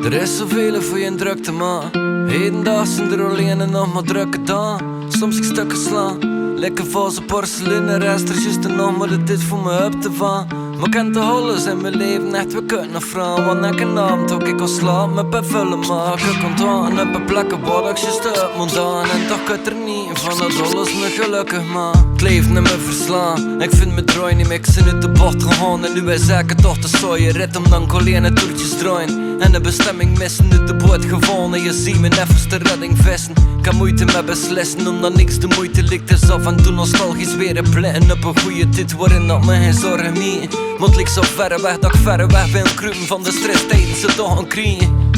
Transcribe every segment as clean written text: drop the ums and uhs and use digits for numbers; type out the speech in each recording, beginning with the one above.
Er is zoveel voor je drukte, man. Hedendag zijn er alleen en nog maar drukke dan. Soms ik stukken slaan, lekker vol zijn porselein. Rest er juist nog maar dat dit voor me up te van. Maar ik ken te hollen in mijn leven echt, we kunnen vrouwen. Want elke nacht ook ik al slaap met bevullen maken. Ik kon tonen op een plekken waar ik juist up moet aan. En toch kan er niet van dat alles me gelukkig man. Het leven in me verslaan, ik vind me draai niet meer, ik zin uit de bocht gegaan. En nu wij zeggen toch de saaie rit om dan alleen toertjes draaien. En de bestemming missen, uit de boot gevonden. Je ziet me even de redding vesten. Ik heb moeite met beslissen, omdat niks de moeite ligt. Dus af en toe nostalgisch weer een plannen op een goede tijd waarin dat me geen zorgen meer. Want ik zo verre weg dat ik verre weg ben kruipen van de stress tijdens ze toch een kriegen.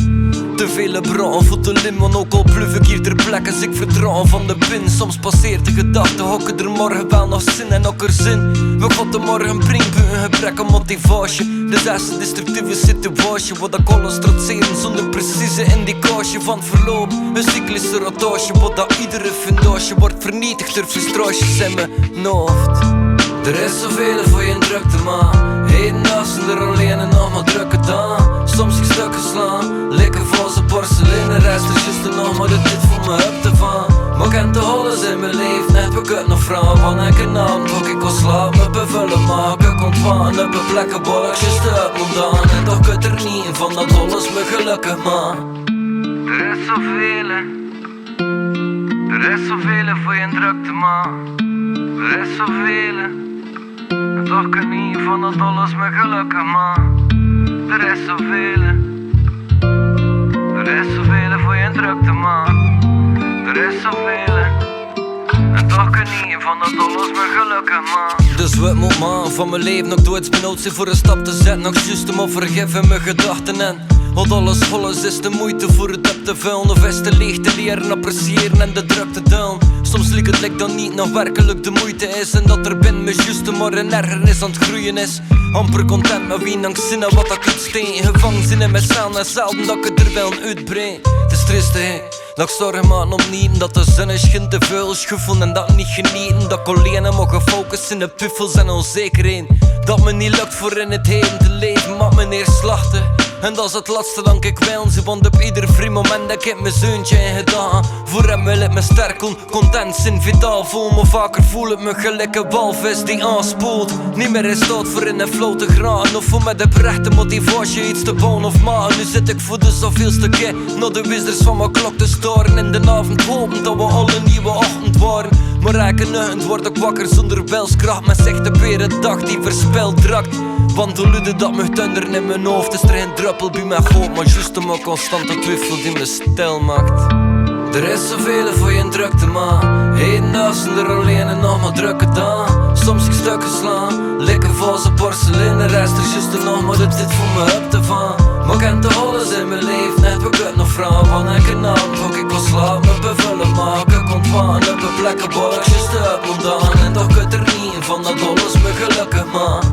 Te vele bron voor de limon, ook al pluf ik hier ter plekke als ik vertrouw van de pin. Soms passeert de gedachte, hokken er morgen wel nog zin en ook er zin. We gaan morgen brengen een gebrek aan motivatie. De zesde destructieve situatie, wat ik alles trotseren zonder precieze indicatie van het verloop. Een cyclische rotatie, wat dat iedere fundatie wordt vernietigd door frustraties in mijn hoofd. Er is zoveel voor je drukte man. Hedendag zijn er alleen en nog maar drukke dan. Soms ik stukken slaan, lekker vol zijn porselein. De rest is juist nog maar dat dit voor me up te van. Maar ik ken te hollen in mijn leven, net we kunnen nog vrouwen. Van elke naam ook ik al slaap me bevullen maken. Ik ontwaan op een plekken waar ik juist up moet aan. En toch kan er niet in van dat alles me gelukkig man. Er is zoveel, er is zoveel voor je drukte man. Er is zoveel. En toch kan niet van dat alles me gelukkig man. Er is zoveel. Er is zoveel voor je drukte man. Er is zoveel. En toch kan niet van dat alles me gelukkig man. Dus wat moet man van mijn leven nog doodsbenood zijn voor een stap te zetten. Nog juist om vergeven mijn gedachten en wat alles is de moeite voor het up te vullen. Of is te leeg te leren appreciëren en de druk te dullen. Soms lijkt het like dan niet nog werkelijk de moeite is. En dat er binnen me juist maar een ergernis aan het groeien is. Amper content met wie langs zinnen wat ik uitsteen. Gevangen zin in mezelf en zelden dat ik het er wil uitbreiden. Het is triest hè, dat ik zorg maar om niet. Dat de zon is geen te veel schuffelen en dat niet genieten. Dat ik alleen mag focussen in de puffels en onzekerheid. Dat me niet lukt voor in het heden te leven, maar me neerslachten. En dat is het laatste dan ik wil ze, want op ieder vrij moment dat ik mijn zeuntje in gedaan. Voor hem wil ik me sterk, content zijn, vitaal voel me vaker, voel ik me gelijk een walvis die aanspoelt. Niet meer in staat voor in een flow te gaan, of voor met de prechte motivatie iets te bouwen of maken. Nu zit ik voor de zoveelste keer naar de wizards van mijn klok te staren. In de avond hopen dat we al een nieuwe ochtend waren. Maar rekenend word ik wakker zonder wilskracht. Men zegt de weer een dag die verspild raakt. Want de luide dat me thunderen in mijn hoofd. Is er geen druppel bij mij goed, maar juist om een constante twijfel die me stil maakt. Er is zoveel voor je drukte man. Hedendag zijn er alleen en nog maar drukke dan. Soms ik stukken slaan, lekker vol zijn porselein. De rest is juist nog maar dat dit voor me up te van. Maar ik ken te hollen in mijn leven, net we kunnen nog vrouwen. Van elke nacht ook ik al slaap me bevullen maken. Ik ontwaan op een plekken waar ik juist up moet aan. En toch kan er niet in van dat alles me gelukkig man.